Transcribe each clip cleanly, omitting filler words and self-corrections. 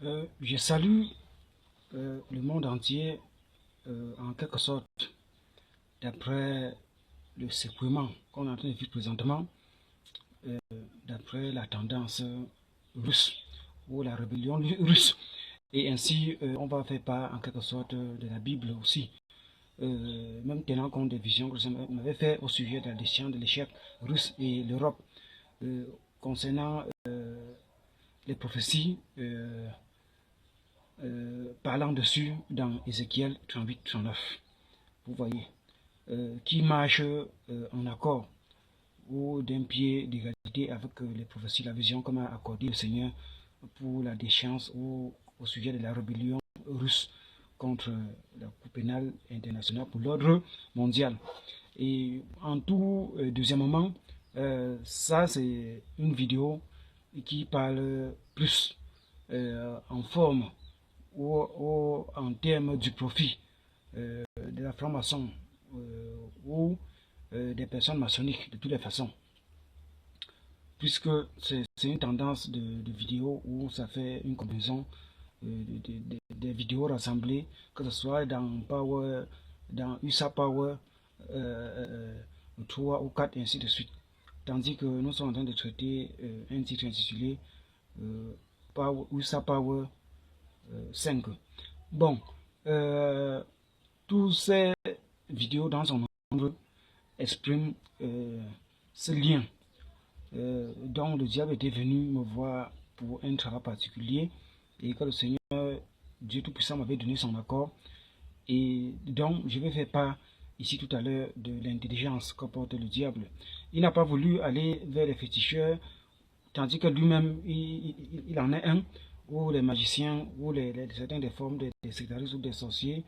Je salue le monde entier en quelque sorte d'après le secouement qu'on est en train de vivre présentement, d'après la tendance russe ou la rébellion russe. Et ainsi, on va faire part en quelque sorte de la Bible aussi. Même tenant compte des visions que on avait fait au sujet de la décision de l'échec russe et l'Europe concernant les prophéties parlant dessus dans Ézéchiel 38-39. Vous voyez, qui marche en accord ou d'un pied d'égalité avec les prophéties, la vision qu'on a accordé le Seigneur pour la déchéance ou au sujet de la rébellion russe contre la Cour pénale internationale pour l'ordre mondial. Et en tout, deuxièmement, ça c'est une vidéo qui parle plus en forme ou en termes du profit de la franc-maçon ou des personnes maçonniques de toutes les façons. Puisque c'est une tendance de vidéo où ça fait une combinaison des vidéos rassemblées, que ce soit dans Power, dans USA Power 3 ou 4 et ainsi de suite. Tandis que nous sommes en train de traiter un titre intitulé USA Power 5. Bon, toutes ces vidéos dans son ensemble expriment ce lien dont le diable était venu me voir pour un travail particulier et que le Seigneur Dieu Tout-Puissant m'avait donné son accord. Et donc, je vais faire part ici tout à l'heure de l'intelligence que porte le diable. Il n'a pas voulu aller vers les féticheurs, tandis que lui-même, il en est un, ou les magiciens, ou certains des formes des sectaristes ou des sorciers,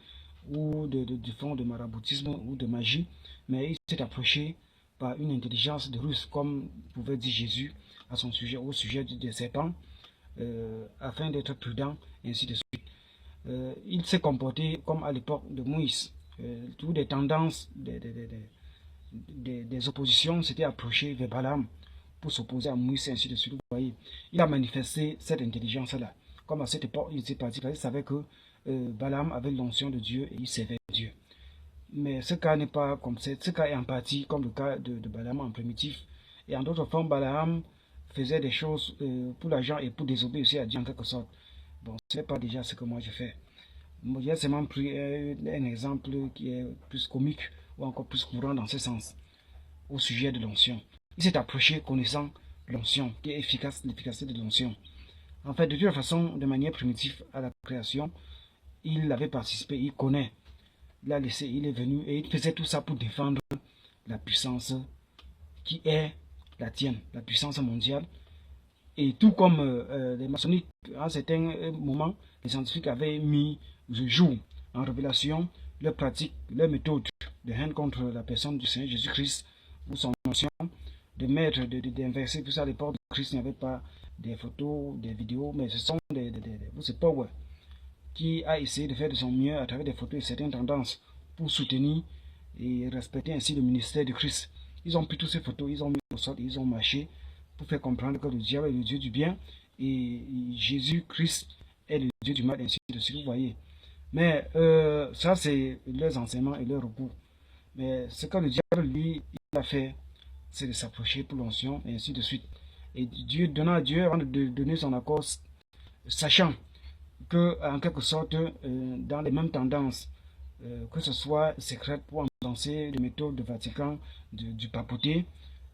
ou du fond de maraboutisme ou de magie, mais il s'est approché par une intelligence de russe, comme pouvait dire Jésus à son sujet, au sujet des serpents, afin d'être prudent, et ainsi de suite. Il s'est comporté comme à l'époque de Moïse. Toutes les tendances des oppositions s'étaient approchées vers Balaam pour s'opposer à Moïse, et ainsi de suite. Vous voyez, il a manifesté cette intelligence-là. Comme à cette époque, il était parti parce qu'il savait que Balaam avait l'onction de Dieu et il servait Dieu. Mais ce cas n'est pas comme ça. Ce cas est en partie comme le cas de Balaam en primitif. Et en d'autres formes, Balaam faisait des choses pour l'argent et pour désobéir aussi à Dieu en quelque sorte. Bon, ce n'est pas déjà ce que moi je fais. Moi, j'ai seulement pris un exemple qui est plus comique ou encore plus courant dans ce sens, au sujet de l'onction. Il s'est approché connaissant l'onction, qui est efficace, l'efficacité de l'onction. En fait, de toute façon, de manière primitive à la création, il avait participé, il connaît. Il a laissé, il est venu et il faisait tout ça pour défendre la puissance qui est la tienne, la puissance mondiale. Et tout comme les maçonniques, à un certain moment, les scientifiques avaient mis le jour en révélation leurs pratiques, leurs méthodes de haine contre la personne du Seigneur Jésus-Christ ou son notion de mettre, d'inverser tout ça à l'époque de Christ. Il n'y avait pas des photos, des vidéos, mais ce sont c'est Power qui a essayé de faire de son mieux à travers des photos et certaines tendances pour soutenir et respecter ainsi le ministère de Christ. Ils ont pris toutes ces photos, ils ont mis au sol, ils ont marché pour faire comprendre que le diable est le Dieu du bien et Jésus-Christ est le Dieu du mal, ainsi de suite, vous voyez. Mais ça, c'est leurs enseignements et leurs recours. Mais ce que le diable, lui, il a fait, c'est de s'approcher pour l'onction, et ainsi de suite. Et Dieu, donnant à Dieu avant de donner son accord, sachant que, en quelque sorte, dans les mêmes tendances, que ce soit secrète pour lancer les méthodes de Vatican, du papauté,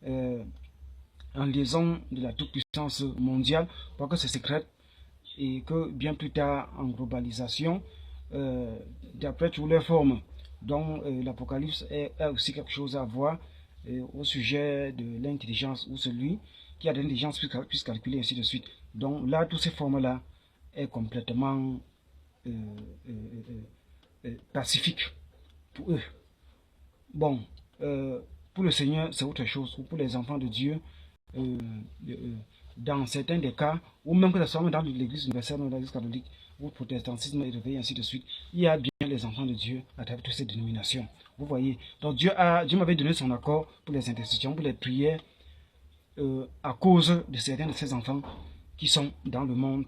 en liaison de la toute-puissance mondiale, parce que c'est secret, et que bien plus tard, en globalisation, d'après toutes les formes, dont l'Apocalypse a aussi quelque chose à voir au sujet de l'intelligence, ou celui qui a de l'intelligence puisse calculer, ainsi de suite. Donc là, toutes ces formes-là est complètement pacifique pour eux. Bon, pour le Seigneur, c'est autre chose, ou pour les enfants de Dieu, dans certains des cas, ou même que ce soit dans l'église universelle, dans l'église catholique, ou le protestantisme est réveillé, ainsi de suite, il y a bien les enfants de Dieu à travers toutes ces dénominations. Vous voyez, donc Dieu m'avait donné son accord pour les intercessions, pour les prières, à cause de certains de ses enfants qui sont dans le monde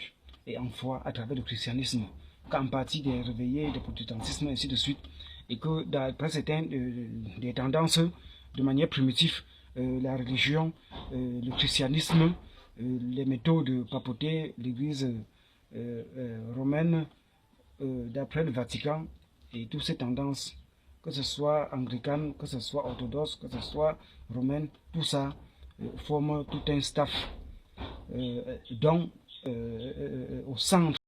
et en foi à travers le christianisme, qu'en partie des réveillés, des protestantismes, ainsi de suite, et que d'après certaines des tendances, de manière primitive, la religion, le christianisme, les méthodes de papauté, l'église romaine, d'après le Vatican, et toutes ces tendances, que ce soit anglicane, que ce soit orthodoxe, que ce soit romaine, tout ça forme tout un staff dont au centre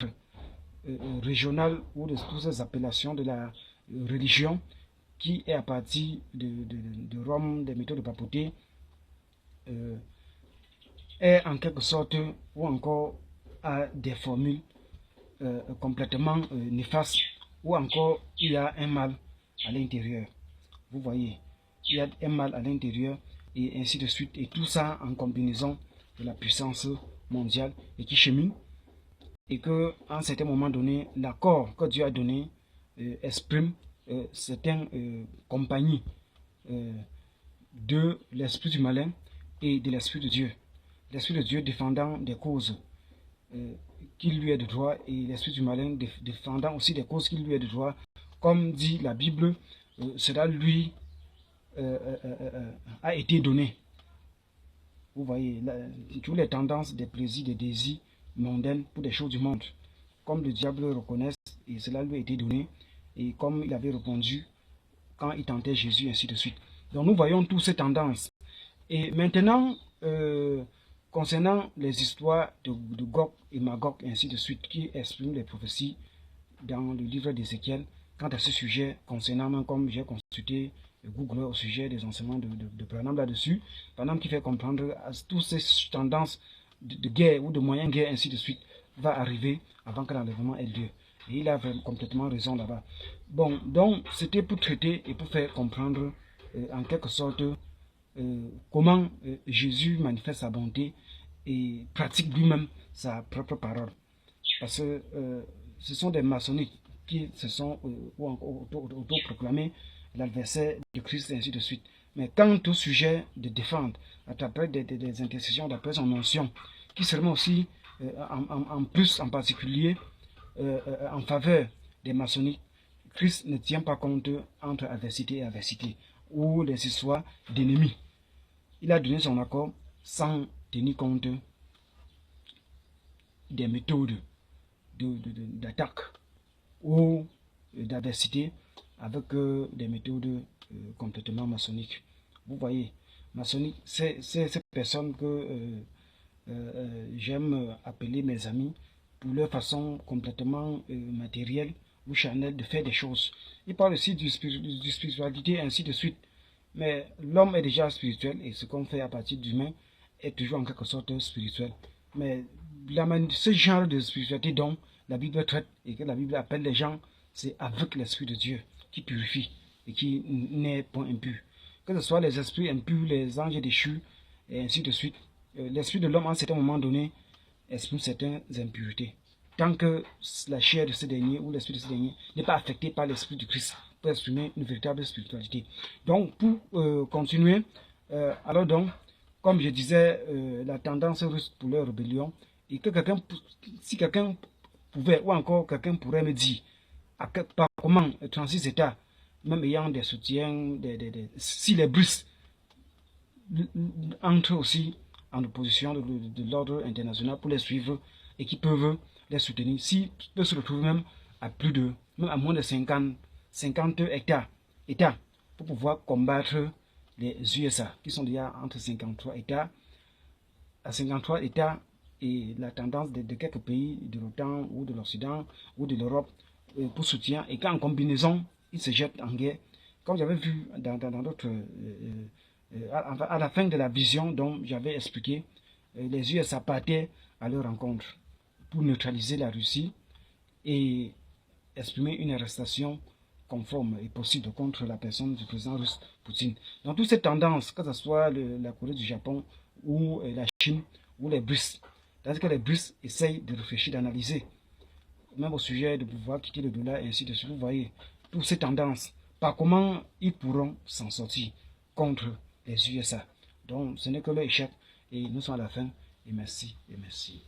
régional ou de toutes ces appellations de la religion qui est à partir de Rome, des méthodes de papauté, est en quelque sorte ou encore à des formules complètement néfastes, ou encore il y a un mal à l'intérieur. Vous voyez, il y a un mal à l'intérieur et ainsi de suite, et tout ça en combinaison de la puissance mondiale et qui chemine, et que à un certain moment donné, l'accord que Dieu a donné exprime certaines compagnies de l'esprit du malin et de l'esprit de Dieu. L'esprit de Dieu défendant des causes qui lui est de droit, et l'esprit du malin défendant aussi des causes qui lui est de droit. Comme dit la Bible, cela lui a été donné. Vous voyez, toutes les tendances des plaisirs, des désirs mondains pour des choses du monde, comme le diable reconnaît, et cela lui a été donné, et comme il avait répondu quand il tentait Jésus, ainsi de suite. Donc nous voyons toutes ces tendances. Et maintenant, concernant les histoires de Gog et Magog, ainsi de suite, qui expriment les prophéties dans le livre d'Ézéchiel, quant à ce sujet, concernant, même comme j'ai consulté Google au sujet des enseignements de Branham là-dessus, Branham qui fait comprendre à toutes ces tendances de guerre ou de moyens de guerre, ainsi de suite, va arriver avant que l'enlèvement ait lieu. Et il a complètement raison là-bas. Bon, donc c'était pour traiter et pour faire comprendre en quelque sorte comment Jésus manifeste sa bonté et pratique lui-même sa propre parole. Parce que ce sont des maçonniques qui se sont auto-proclamés l'adversaire de Christ, et ainsi de suite. Mais quant au sujet de défendre, à travers des intercessions, d'après son notion, qui seront aussi en plus, en particulier, en faveur des maçonniques, Christ ne tient pas compte entre adversité et adversité, ou les histoires d'ennemis. Il a donné son accord sans tenir compte des méthodes d'attaque ou d'adversité avec des méthodes complètement maçonniques. Vous voyez, maçonnique, c'est ces personnes que j'aime appeler mes amis pour leur façon complètement matérielle ou charnelle de faire des choses. Ils parlent aussi de spiritualité, ainsi de suite. Mais l'homme est déjà spirituel et ce qu'on fait à partir d'humain est toujours en quelque sorte spirituel. Mais ce genre de spiritualité dont la Bible traite et que la Bible appelle les gens, c'est avec l'Esprit de Dieu qui purifie et qui n'est point impur. Que ce soit les esprits impurs, les anges déchus et ainsi de suite, l'esprit de l'homme à un certain moment donné exprime certaines impuretés. Tant que la chair de ce dernier ou l'esprit de ce dernier n'est pas affecté par l'esprit du Christ pour exprimer une véritable spiritualité. Donc pour continuer, alors donc, comme je disais, la tendance russe pour leur rébellion, et que si quelqu'un pouvait, ou encore quelqu'un pourrait me dire, par comment 36 États, même ayant des soutiens, si les Brics entrent aussi en opposition de l'ordre international pour les suivre et qui peuvent les soutenir, s'ils peuvent se retrouver même à même à moins de 50 États pour pouvoir combattre les USA, qui sont déjà entre 53 États, à 53 États, et la tendance de quelques pays de l'OTAN ou de l'Occident ou de l'Europe pour soutien, et qu'en combinaison, ils se jettent en guerre. Comme j'avais vu dans d'autres, à la fin de la vision dont j'avais expliqué, les USA partaient à leur rencontre pour neutraliser la Russie et exprimer une arrestation conforme et possible contre la personne du président russe Poutine. Dans toutes ces tendances, que ce soit la Corée du Japon ou la Chine ou les Brics, c'est-à-dire que les Brics essayent de réfléchir, d'analyser, même au sujet de pouvoir quitter le dollar et ainsi de suite. Vous voyez, toutes ces tendances, par comment ils pourront s'en sortir contre les USA. Donc, ce n'est que leur échec et nous sommes à la fin. Et merci, et merci.